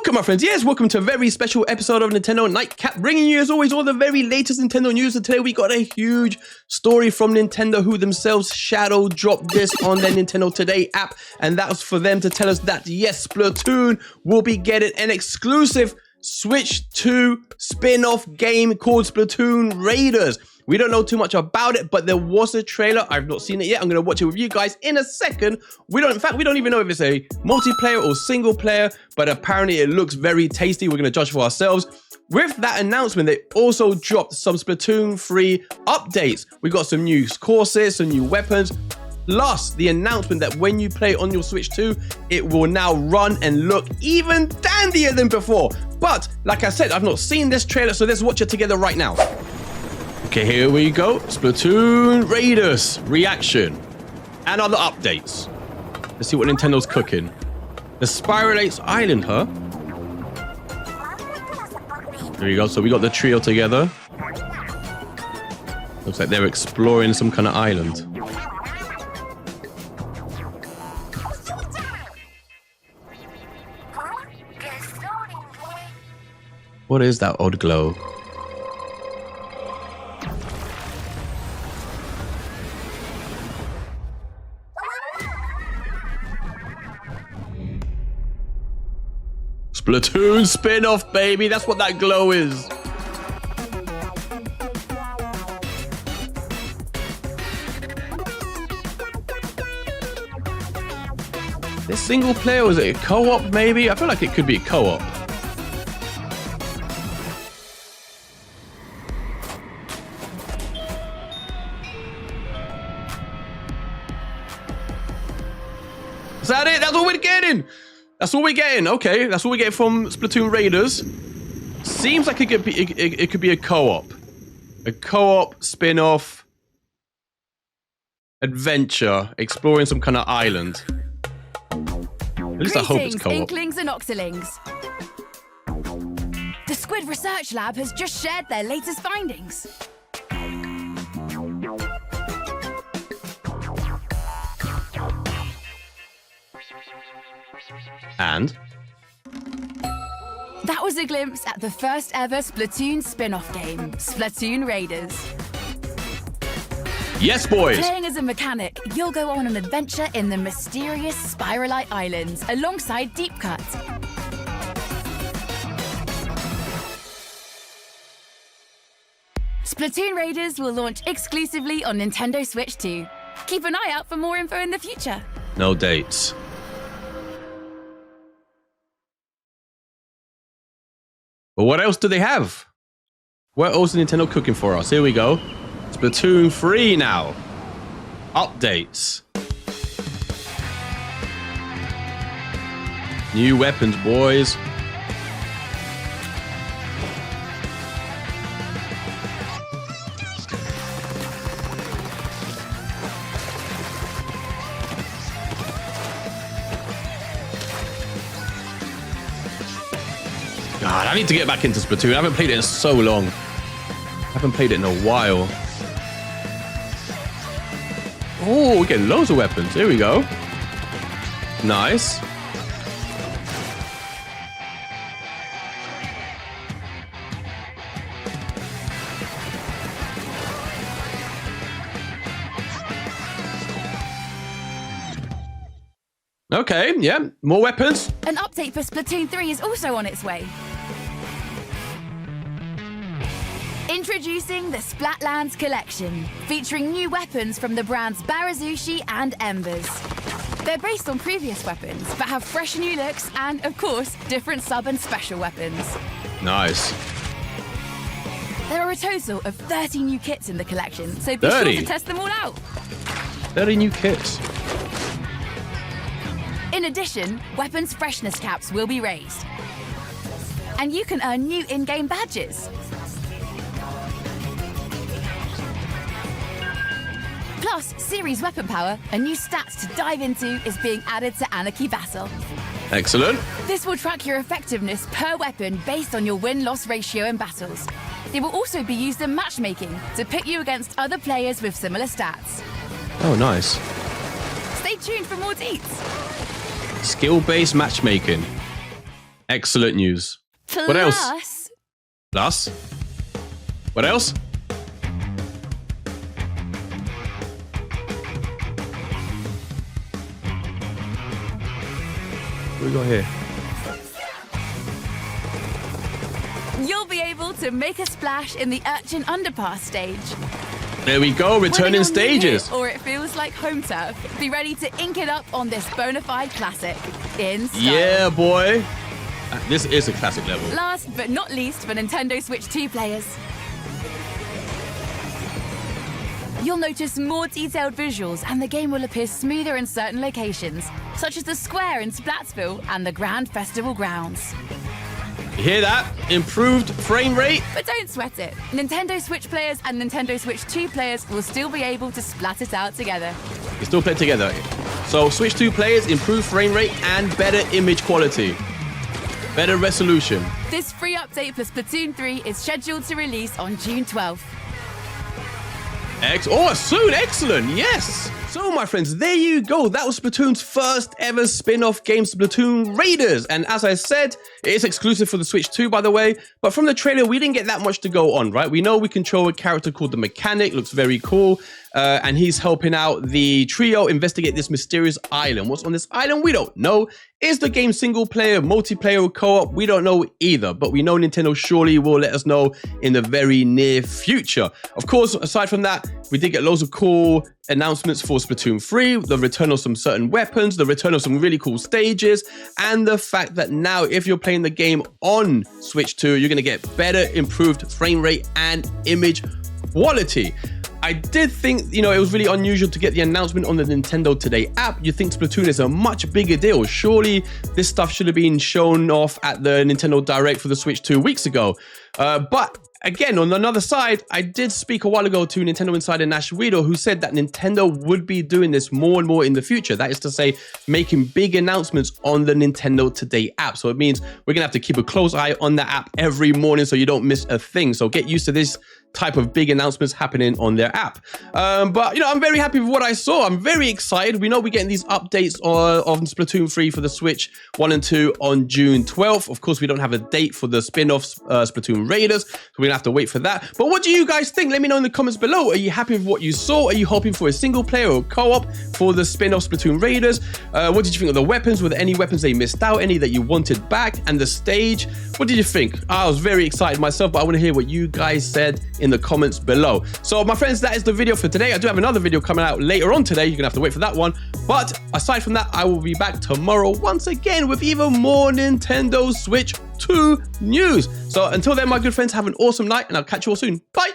Welcome, my friends. Yes, welcome to a very special episode of Nintendo Nightcap, bringing you, as always, all the very latest Nintendo news. And today we got a huge story from Nintendo, who themselves shadow dropped this on their Nintendo Today app. And that was for them to tell us that, yes, Splatoon will be getting an exclusive Switch 2 spin-off game called Splatoon Raiders. We don't know too much about it, but there was a trailer. I've not seen it yet. I'm going to watch it with you guys in a second. In fact, we don't even know if it's a multiplayer or single player, but apparently it looks very tasty. We're going to judge for ourselves. With that announcement, they also dropped some Splatoon 3 updates. We got some new courses, some new weapons, plus the announcement that when you play on your Switch 2, it will now run and look even dandier than before. But like I said, I've not seen this trailer, so let's watch it together right now. Okay, here we go. Splatoon Raiders reaction and other updates. Let's see what Nintendo's cooking. The Spiralates Island, huh? There you go. So we got the trio together. Looks like they're exploring some kind of island. What is that odd glow? Splatoon spin-off, baby. That's what that glow is. This single player, was it a co-op maybe? I feel like it could be a co-op. Is that it? That's all we're getting. That's all we're getting. Okay, that's all we get from Splatoon Raiders. Seems like it could be a co-op. A co-op spin-off adventure exploring some kind of island. At least I hope it's co-op. Inklings and Oxylings. The Squid Research Lab has just shared their latest findings. And? That was a glimpse at the first ever Splatoon spin-off game, Splatoon Raiders. Yes, boys! Playing as a mechanic, you'll go on an adventure in the mysterious Spiralite Islands alongside Deep Cut. Splatoon Raiders will launch exclusively on Nintendo Switch 2. Keep an eye out for more info in the future. No dates. But what else do they have? What else is Nintendo cooking for us? Here we go. Splatoon 3 now. Updates. New weapons, boys. God, I need to get back into Splatoon. I haven't played it in so long. I haven't played it in a while. Oh, we're getting loads of weapons. Here we go. Nice. Okay, yeah, more weapons. An update for Splatoon 3 is also on its way. Introducing the Splatlands Collection, featuring new weapons from the brands Barazushi and Embers. They're based on previous weapons, but have fresh new looks and, of course, different sub and special weapons. Nice. There are a total of 30 new kits in the collection, so be sure to test them all out. 30 new kits. In addition, weapons freshness caps will be raised. And you can earn new in-game badges. Plus, series weapon power, a new stats to dive into, is being added to Anarchy Battle. Excellent. This will track your effectiveness per weapon based on your win-loss ratio in battles. They will also be used in matchmaking to pit you against other players with similar stats. Oh, nice. Stay tuned for more deets. Skill-based matchmaking. Excellent news. Plus, What else? Plus? What else? What we got here? you'll be able to make a splash in the Urchin Underpass stage. There we go, returning Whether you're new stages. here or it feels like home turf, be ready to ink it up on this bona fide classic in style. Yeah, boy. This is a classic level. Last but not least for Nintendo Switch 2 players. You'll notice more detailed visuals and the game will appear smoother in certain locations, such as the square in Splatsville and the Grand Festival grounds. You hear that? Improved frame rate. But don't sweat it. Nintendo Switch players and Nintendo Switch 2 players will still be able to splat it out together. You still play together. So Switch 2 players, improved frame rate and better image quality. Better resolution. This free update for Splatoon 3 is scheduled to release on June 12th. Soon, excellent, yes. So, my friends, there you go. That was Splatoon's first ever spin-off game, Splatoon Raiders. And as I said, it is exclusive for the Switch 2, by the way. But from the trailer, we didn't get that much to go on, right? We know we control a character called the Mechanic, looks very cool. And he's helping out the trio investigate this mysterious island. What's on this island? We don't know. Is the game single player, multiplayer, or co-op? We don't know either, but we know Nintendo surely will let us know in the very near future. Of course, aside from that, we did get loads of cool announcements for Splatoon 3, the return of some certain weapons, the return of some really cool stages, and the fact that now if you're playing the game on Switch 2, you're going to get better improved frame rate and image quality. I did think, it was really unusual to get the announcement on the Nintendo Today app. You think Splatoon is a much bigger deal. Surely this stuff should have been shown off at the Nintendo Direct for the Switch 2 weeks ago. But again, on another side, I did speak a while ago to Nintendo Insider Nash Guido, who said that Nintendo would be doing this more and more in the future. That is to say, making big announcements on the Nintendo Today app. So it means we're going to have to keep a close eye on the app every morning so you don't miss a thing. So get used to this type of big announcements happening on their app. But I'm very happy with what I saw. I'm very excited. We know we're getting these updates on Splatoon 3 for the Switch 1 and 2 on June 12th. Of course, we don't have a date for the spin-offs Splatoon Raiders, so we're gonna have to wait for that. But what do you guys think? Let me know in the comments below. Are you happy with what you saw? Are you hoping for a single player or co-op for the spin-off Splatoon Raiders? What did you think of the weapons? Were there any weapons they missed out? Any that you wanted back? And the stage? What did you think? I was very excited myself, but I want to hear what you guys said in the comments below. So my friends, that is the video for today. I do have another video coming out later on today. You're gonna have to wait for that one. But aside from that, I will be back tomorrow once again with even more Nintendo Switch 2 news. So until then, my good friends, have an awesome night and I'll catch you all soon. Bye.